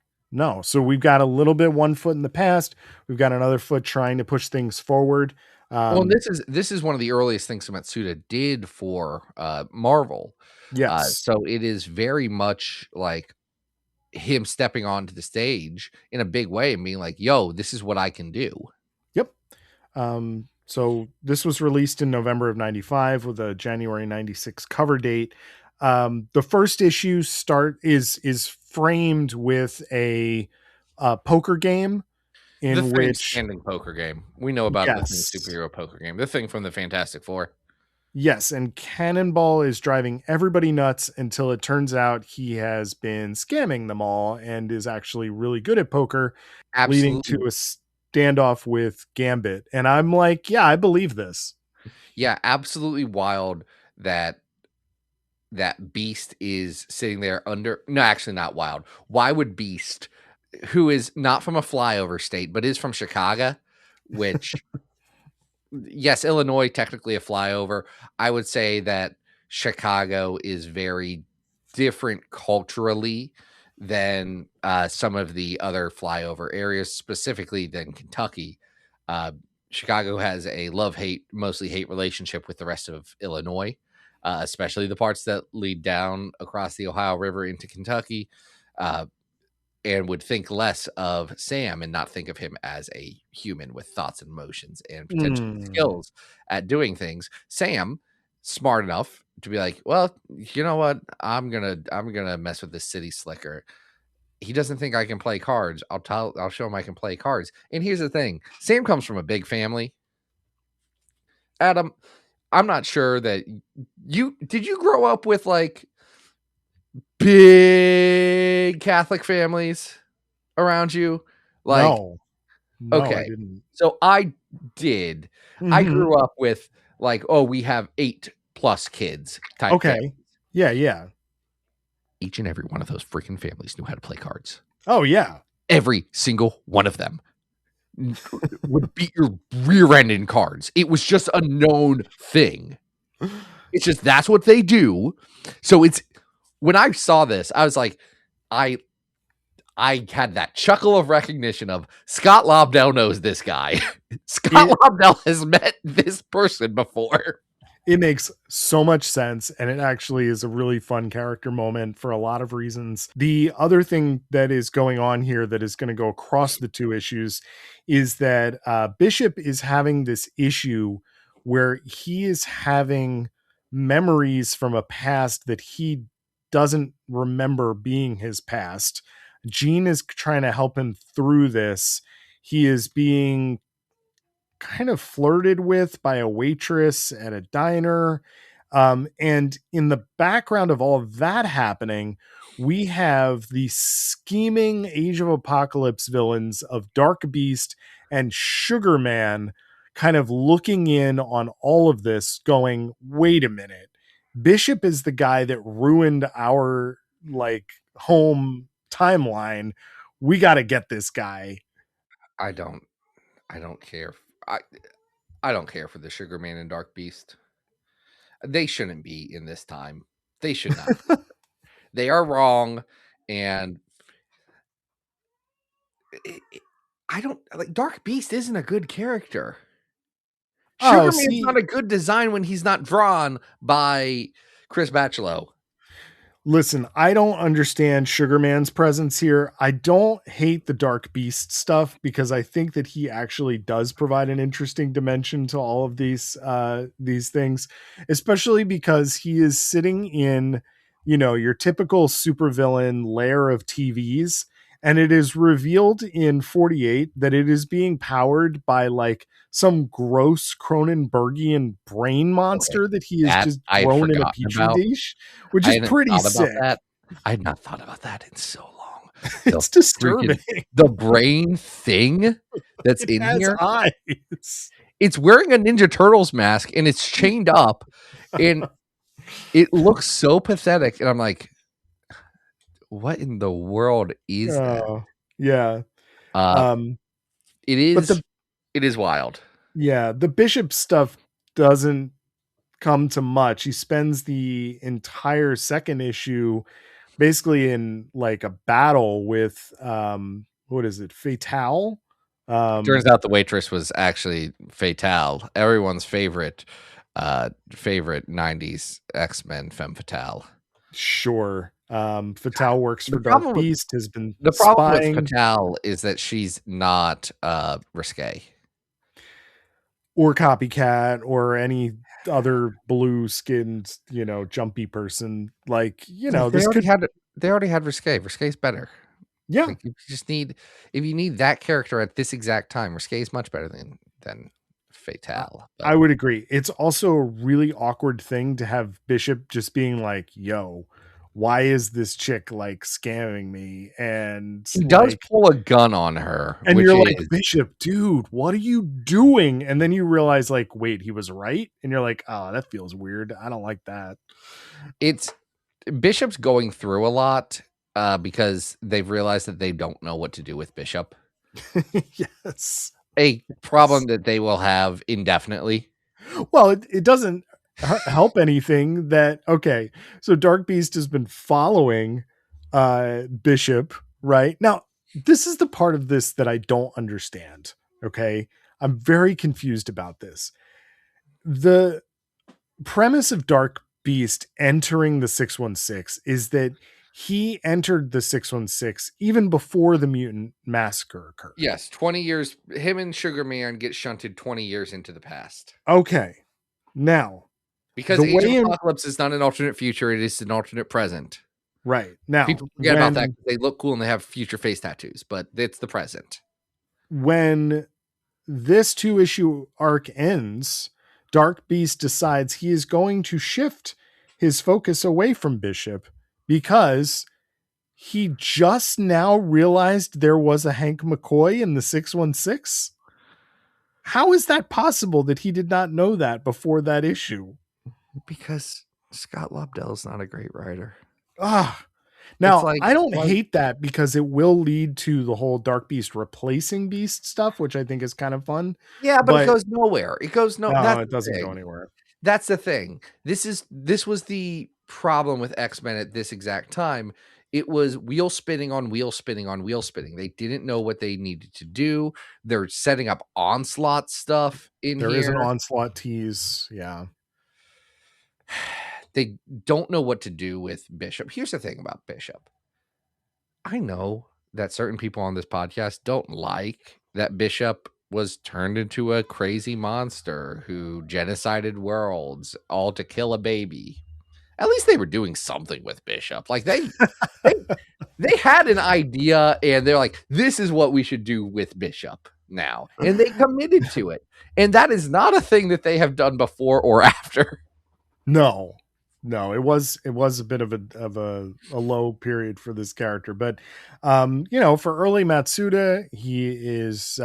So we've got a little bit one foot in the past. We've got another foot trying to push things forward. Well, this is one of the earliest things Matsuda did for Marvel. Yes. So it is very much like him stepping onto the stage in a big way and being like, yo, this is what I can do. Yep. So this was released in November of 95 with a January 96 cover date. The first issue is framed with a poker game The in Thing which standing poker game. We know about the Thing yes, superhero poker game. The Thing from the Fantastic Four. yes, and Cannonball is driving everybody nuts until it turns out he has been scamming them all and is actually really good at poker, leading to Absolutely. a standoff with Gambit. And I'm like, yeah, I believe this. Yeah, absolutely wild that Beast is sitting there under. No, actually not wild. Why would Beast, who is not from a flyover state but is from Chicago, which yes, Illinois technically a flyover. I would say that Chicago is very different culturally than some of the other flyover areas, specifically than Kentucky. Chicago has a love-hate, mostly hate relationship with the rest of Illinois, especially the parts that lead down across the Ohio River into Kentucky. And would think less of Sam and not think of him as a human with thoughts and emotions and potential skills at doing things. Sam, smart enough to be like, well, you know what? I'm gonna mess with this city slicker. He doesn't think I can play cards. I'll show him I can play cards. And here's the thing: Sam comes from a big family. Adam, I'm not sure that you grow up with like big Catholic families around you? Like, No, I okay. didn't. So I did. I Mhm. grew up with like, oh, we have 8+ kids type Okay. family. Yeah. Each and every one of those freaking families knew how to play cards. Oh yeah. Every single one of them would beat your rear end in cards. It was just a known thing. It's just that's what they do. So it's when I saw this, I was like, I had that chuckle of recognition of Scott Lobdell knows this guy. Scott Lobdell has met this person before. It makes so much sense, and it actually is a really fun character moment for a lot of reasons. The other thing that is going on here that is going to go across the two issues is that Bishop is having this issue where he is having memories from a past that he doesn't remember being his past. Gene is trying to help him through this. He is being kind of flirted with by a waitress at a diner. And in the background of all of that happening, we have the scheming Age of Apocalypse villains of Dark Beast and Sugar Man kind of looking in on all of this, going, wait a minute. Bishop is the guy that ruined our like home timeline. We got to get this guy. I don't care. I don't care for the Sugar Man and Dark Beast. They shouldn't be in this time. They should not. They are wrong, and I don't like Dark Beast isn't a good character. Sugar Man's not a good design when he's not drawn by Chris Bachalo. Listen, I don't understand Sugar Man's presence here. I don't hate the Dark Beast stuff because I think that he actually does provide an interesting dimension to all of these things, especially because he is sitting in, your typical supervillain layer of TVs, and it is revealed in 48 that it is being powered by like some gross Cronenbergian brain monster that he has just grown in a petri dish, which is pretty sick. I had not thought about that in so long. It's disturbing. The brain thing that's in here. Eyes. It's wearing a Ninja Turtles mask and it's chained up. And It looks so pathetic, and I'm like, what in the world is that? Oh, yeah. Uh, Um, it but is wild. the Bishop stuff doesn't come to much. He spends the entire second issue basically in like a battle with what is it, Fatale? Turns out the waitress was actually Fatale, everyone's favorite 90s X-Men femme fatale. Sure. Fatale works The for Dark problem with Beast, has been the problem with spying Fatale is that she's not risque. or Copycat or any other blue skinned, jumpy person. Like, Like this could, they already had risque. Risque's better. yeah. Like if you need that character at this exact time, risque is much better than Fatale. I would agree. It's also a really awkward thing to have Bishop just being like, yo, why is this chick like scamming me? And He does like, pull a gun on her, and which you're like, is Bishop, dude, what are you doing? And then you realize, like, wait, he was right. And you're like, oh, that feels weird. I don't like that. it's Bishop's going through a lot because they've realized that they don't know what to do with Bishop. Yes. A problem that they will have indefinitely. Well, it doesn't help anything that, okay, so Dark Beast has been following Bishop, right? Now, this is the part of this that I don't understand, okay? I'm very confused about this. The premise of Dark Beast entering the 616 is that he entered the 616 even before the mutant massacre occurred. Yes, 20 years. Him and Sugar Man get shunted 20 years into the past. Okay. Now, because Age of Apocalypse is not an alternate future, it is an alternate present. Right. Now, people forget about that because they look cool and they have future face tattoos, but it's the present. When this 2-issue arc ends, Dark Beast decides he is going to shift his focus away from Bishop because he just now realized there was a Hank McCoy in the 616. How is that possible that he did not know that before that issue? Because Scott Lobdell is not a great writer. Now, I don't hate that because it will lead to the whole Dark Beast replacing Beast stuff, which I think is kind of fun. Yeah, but it goes nowhere. It goes no, it doesn't go anywhere. That's the thing. This was the problem with X-Men at this exact time. It was wheel spinning on wheel spinning on wheel spinning. They didn't know what they needed to do. They're setting up Onslaught stuff in here. There is an Onslaught tease. Yeah. They don't know what to do with Bishop. Here's the thing about Bishop. I know that certain people on this podcast don't like that Bishop was turned into a crazy monster who genocided worlds all to kill a baby. At least they were doing something with Bishop. Like they had an idea and they're like, this is what we should do with Bishop now. And they committed to it. And that is not a thing that they have done before or after. No, it was a bit of a low period for this character, but for early Matsuda, he is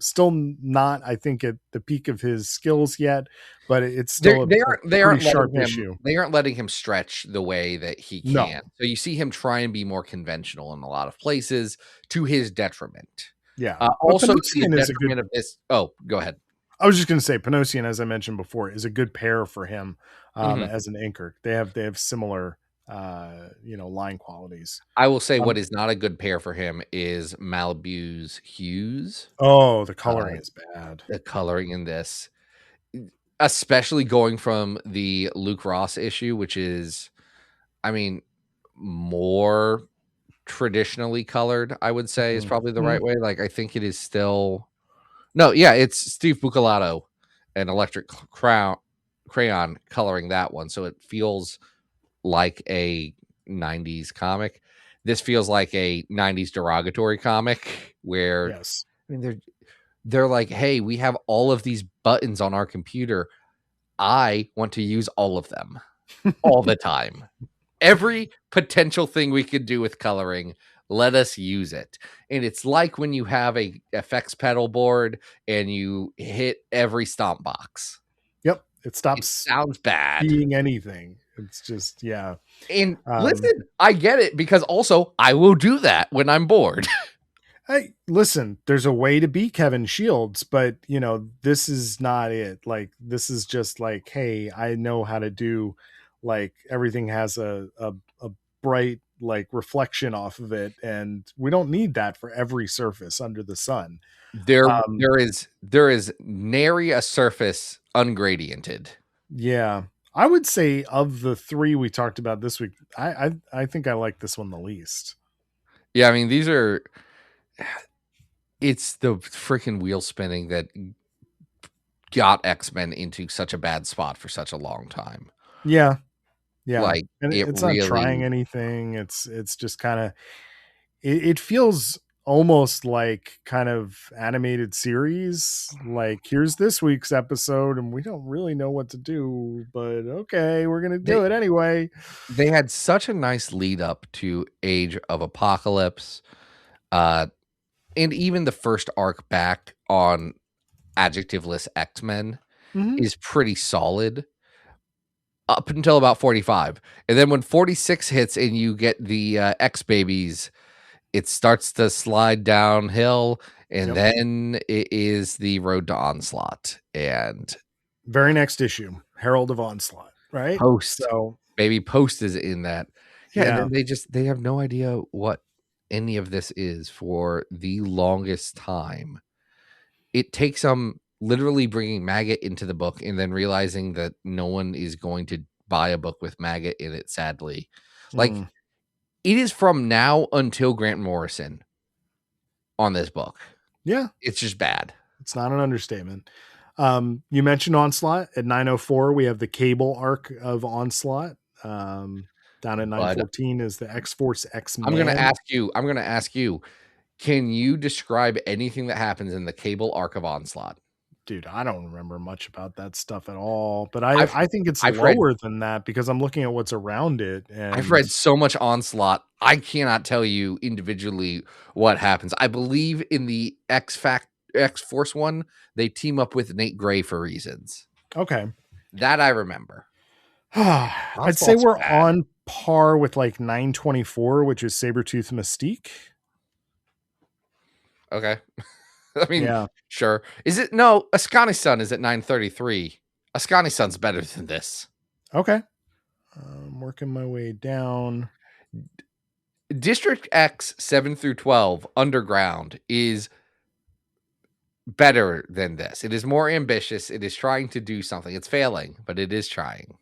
still not, I think, at the peak of his skills yet, but it's still they aren't sharp issue. They aren't letting him stretch the way that he can. No. So you see him try and be more conventional in a lot of places to his detriment. Yeah. Also, to the detriment of this. Oh, go ahead. I was just going to say, Panosian, as I mentioned before, is a good pair for him as an anchor. They have similar, line qualities. I will say what is not a good pair for him is Malibu's Hughes. Oh, the coloring is bad. The coloring in this, especially going from the Luke Ross issue, which is, I mean, more traditionally colored, I would say is probably the right way. Like, I think it is still... No, yeah, it's Steve Bucalato and Electric Crayon coloring that one. So it feels like a 90s comic. This feels like a 90s derogatory comic where yes. I mean they're like, hey, we have all of these buttons on our computer. I want to use all of them all the time. Every potential thing we could do with coloring, let us use it. And it's like when you have a effects pedal board and you hit every stomp box. Yep. It stops sounds bad being anything. It's just, yeah. And listen, I get it, because also I will do that when I'm bored. Hey, listen, there's a way to be Kevin Shields, but this is not it. Like, this is just like, hey, I know how to do, like, everything has a bright, like, reflection off of it, and we don't need that for every surface under the sun. There is nary a surface ungradiented. Yeah. I would say of the three we talked about this week, I think I like this one the least. Yeah, I mean, it's the freaking wheel spinning that got X-Men into such a bad spot for such a long time. Yeah. Yeah. Like, And it it's really, not trying anything. It's just kind of, it feels almost like kind of animated series. Like, here's this week's episode and we don't really know what to do, but okay, we're going to do it anyway. They had such a nice lead up to Age of Apocalypse. And even the first arc back on adjectiveless X-Men is pretty solid up until about 45. And then when 46 hits and you get the X-Babies, it starts to slide downhill, and then it is the road to Onslaught. And very next issue, Herald of Onslaught, right? Post. So Baby Post is in that. Yeah, yeah. and then they have no idea what any of this is for the longest time. It takes them literally bringing Maggot into the book and then realizing that no one is going to buy a book with Maggot in it, sadly. Like, it is from now until Grant Morrison on this book. Yeah. It's just bad. It's not an understatement. You mentioned Onslaught. At 904, we have the Cable arc of Onslaught. Down at 914 is the X-Force X-Man. I'm going to ask you, can you describe anything that happens in the Cable arc of Onslaught? Dude, I don't remember much about that stuff at all, but I think it's lower than that because I'm looking at what's around it. And I've read so much Onslaught, I cannot tell you individually what happens. I believe in the X-Force one, they team up with Nate Gray for reasons. Okay. That I remember. I'd say we're on par with like 924, which is Sabretooth Mystique. Okay. I mean, sure. Is it? No, Ascani-san is at 933. Ascani-san's better than this. Okay. I'm working my way down. District X 7 through 12 Underground is better than this. It is more ambitious. It is trying to do something. It's failing, but it is trying.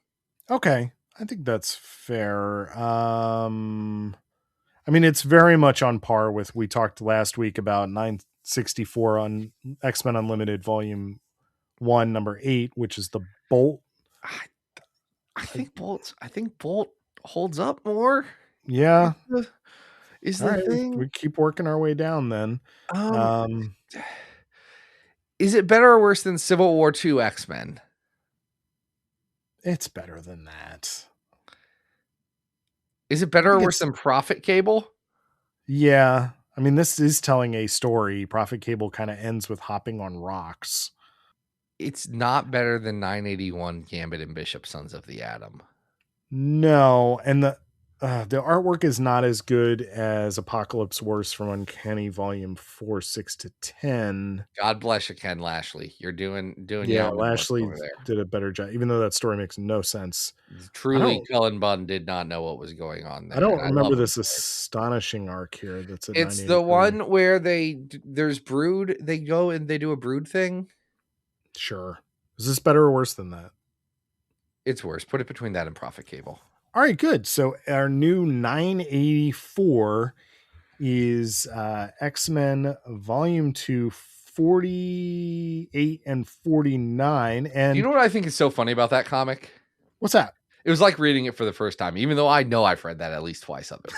Okay. I think that's fair. I mean, it's very much on par with, we talked last week about 964 on X-Men Unlimited Volume 1, number 8, which is the Bolt. I think Bolt holds up more. Yeah. Is the thing. We keep working our way down then. Is it better or worse than Civil War II X-Men? It's better than that. Is it better or worse than Prophet Cable? Yeah. I mean, this is telling a story. Prophet Cable kind of ends with hopping on rocks. It's not better than 981 Gambit and Bishop, Sons of the Atom. No. And the artwork is not as good as Apocalypse Worse from Uncanny Volume 4, 6 to 10. God bless you, Ken Lashley. You're doing yeah. Lashley did a better job, even though that story makes no sense. Truly, Cullen Bunn did not know what was going on there. I don't remember this astonishing arc here. That's it's the one where there's Brood. They go and they do a Brood thing. Sure. Is this better or worse than that? It's worse. Put it between that and Prophet Cable. All right, good. So our new 984 is X-Men Volume 2, 48 and 49. And you know what I think is so funny about that comic? What's that? It was like reading it for the first time, even though I know I've read that at least twice other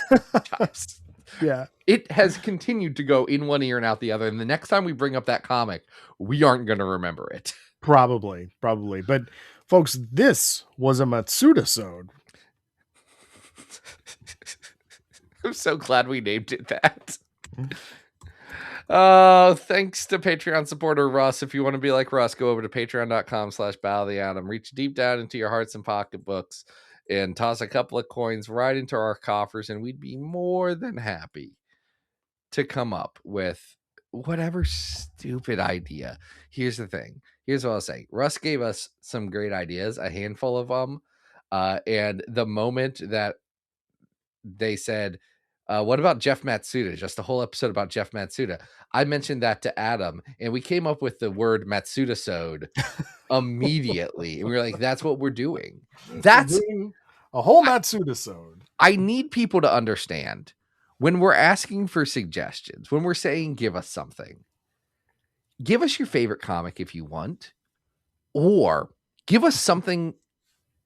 times. Yeah. It has continued to go in one ear and out the other. And the next time we bring up that comic, we aren't going to remember it. Probably. But folks, this was a Matsudasode. I'm so glad we named it that. Thanks to Patreon supporter Russ. If you want to be like Russ, go over to patreon.com/Battle of the Atom. Reach deep down into your hearts and pocketbooks and toss a couple of coins right into our coffers, and we'd be more than happy to come up with whatever stupid idea. Here's the thing. Here's what I'll say. Russ gave us some great ideas, a handful of them. And the moment that they said, what about Jeff Matsuda? Just a whole episode about Jeff Matsuda. I mentioned that to Adam, and we came up with the word Matsudasode immediately. And we were like, that's what we're doing. That's Doing a whole Matsudasode. I need people to understand when we're asking for suggestions, when we're saying give us something, give us your favorite comic if you want, or give us something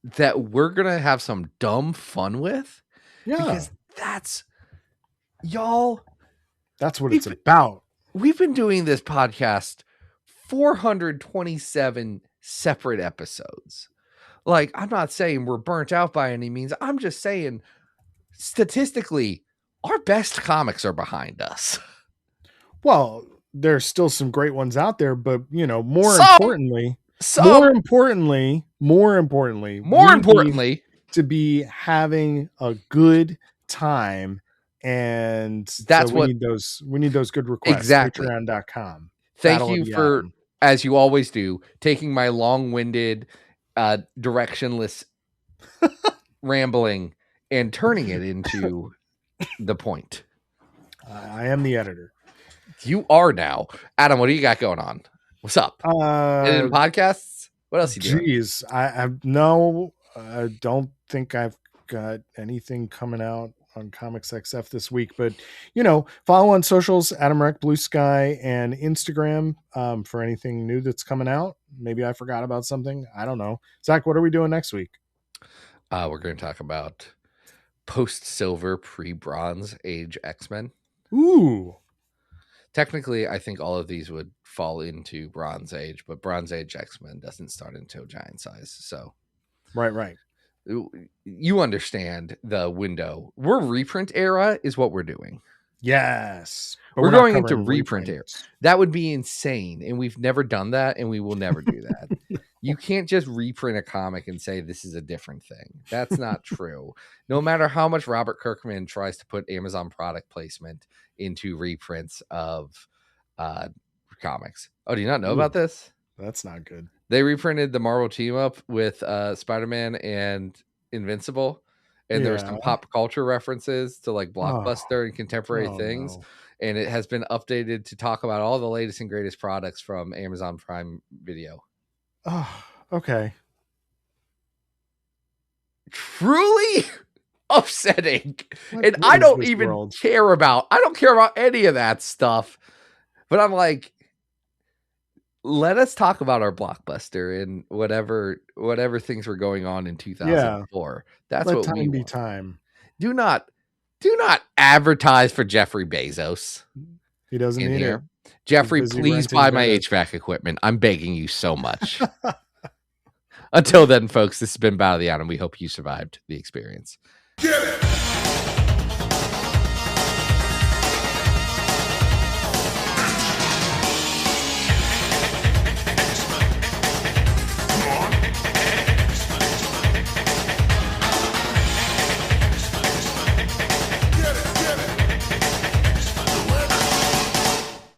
that we're going to have some dumb fun with. Yeah. Because that's, y'all. That's what it's about. We've been doing this podcast 427 separate episodes. Like, I'm not saying we're burnt out by any means. I'm just saying, statistically, our best comics are behind us. Well, there's still some great ones out there, but more importantly, to be having a good time, and that's so we need those good requests. Exactly. Patreon.com. Thank you for, as you always do, taking my long-winded, directionless rambling and turning it into the point. I am the editor. You are now. Adam, what do you got going on? What's up? And in podcasts? What else you doing? Geez, I don't think I've got anything coming out on Comics XF this week, but follow on socials, Adam Rec, Blue Sky, and Instagram for anything new that's coming out. Maybe I forgot about something. I don't know. Zach, what are we doing next week? We're going to talk about post-silver, pre-bronze age X-Men. Ooh. Technically, I think all of these would fall into Bronze Age, but Bronze Age X-Men doesn't start until Giant Size. So, right. You understand the window. We're reprint era is what we're doing. Yes. We're going into reprint era. That would be insane. And we've never done that, and we will never do that. You can't just reprint a comic and say this is a different thing. That's not true. No matter how much Robert Kirkman tries to put Amazon product placement into reprints of comics. Oh, do you not know about this? That's not good. They reprinted the Marvel team up with Spider-Man and Invincible. And there were some pop culture references to like Blockbuster and contemporary things. No. And it has been updated to talk about all the latest and greatest products from Amazon Prime Video. Oh, okay. Truly upsetting. And I don't even care about any of that stuff. But I'm like, let us talk about our Blockbuster and whatever things were going on in 2004. That's let what time we be want. Time. Do not advertise for Jeffrey Bezos. He doesn't need here. Jeffrey, please buy my HVAC equipment. I'm begging you so much. Until then, folks, this has been Battle of the Atom. We hope you survived the experience. Get it!